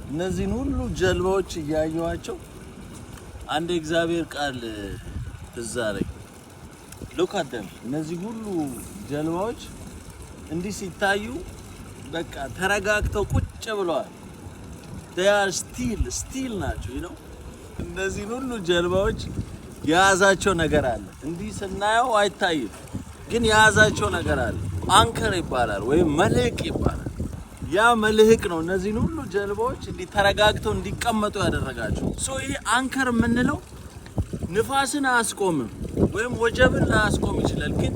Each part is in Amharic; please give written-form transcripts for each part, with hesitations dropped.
እነዚህን ሁሉ ጀልባዎች እያየኋቸው አንድ እግዚአብሔር ቃል ትዝ አለኝ። look at them እነዚህ ሁሉ ጀልባዎች እንዲህ ሲታዩ በቃ ተረጋግተው ቁጭ ብለዋል። they are still ናቸው እነዚህ ሁሉ ጀልባዎች የያዛቸው ነገር አለ። እንዲህ ስናየው አይታይም ግን የያዛቸው ነገር አለ። አንከር ይባላል ወይም መልህቅ ይባላል። ያ መልህቅ ነው እነዚህን ሁሉ ጀልባዎች እንዲህ ተረጋግተው እንዲቀመጡ ያደረጋቸው። ይሄ አንከር የምንለው ንፋስን አያስቆምም ወይም ወጀብን ላያስቆም ይችላል፣ ግን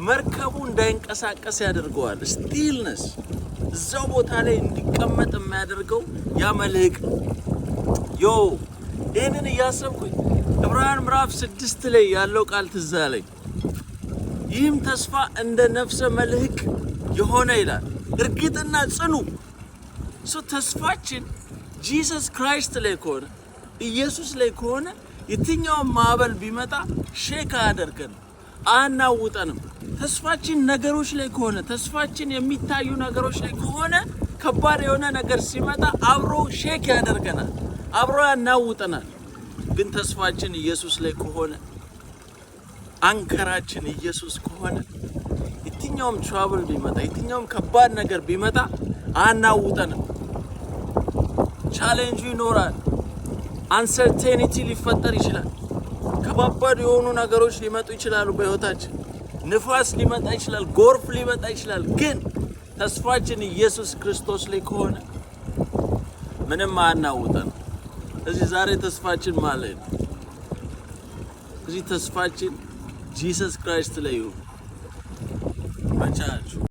መርከቡ እንዳይንቀሳቀስ ያደርገዋል። ስቲልነስ እዛው ቦታ ላይ እንዲቀመጥ የሚያደርገው ያ መልህቅ ነው። ይህንን እያሰብኩኝ ዕብራውያን ምዕራፍ 6 ላይ ያለው ቃል ትዝ አለኝ። ይህም ተስፋ እንደ ነፍሰ መልህቅ የሆነ ይላል እርግጥና ጽኑ። ተስፋችን ጂሰስ ክራይስት ላይ ከሆነ ኢየሱስ ላይ ከሆነ የትኛውም ማዕበል ቢመጣ ሼክ አያደርገንም፣ አያናውጠንም። ተስፋችን ነገሮች ላይ ከሆነ ተስፋችን የሚታዩ ነገሮች ላይ ከሆነ ከባድ የሆነ ነገር ሲመጣ አብሮ ሼክ ያደርገናል፣ አብሮ ያናውጠናል። ግን ተስፋችን ኢየሱስ ላይ ከሆነ አንከራችን ኢየሱስ ከሆነ የትኛውም ትራብል ቢመጣ የትኛውም ከባድ ነገር ቢመጣ አናውጠንም። ቻሌንጁ ይኖራል። አንሰርቴኒቲ ሊፈጠር ይችላል። ከባባድ የሆኑ ነገሮች ሊመጡ ይችላሉ በህይወታችን። ንፋስ ሊመጣ ይችላል፣ ጎርፍ ሊመጣ ይችላል። ግን ተስፋችን ኢየሱስ ክርስቶስ ላይ ከሆነ ምንም አናውጠንም። እዚህ ዛሬ ተስፋችን ማለት ነው። እዚህ ተስፋችን ጂሰስ ክራይስት ላይ ይሁን። መቻችሁ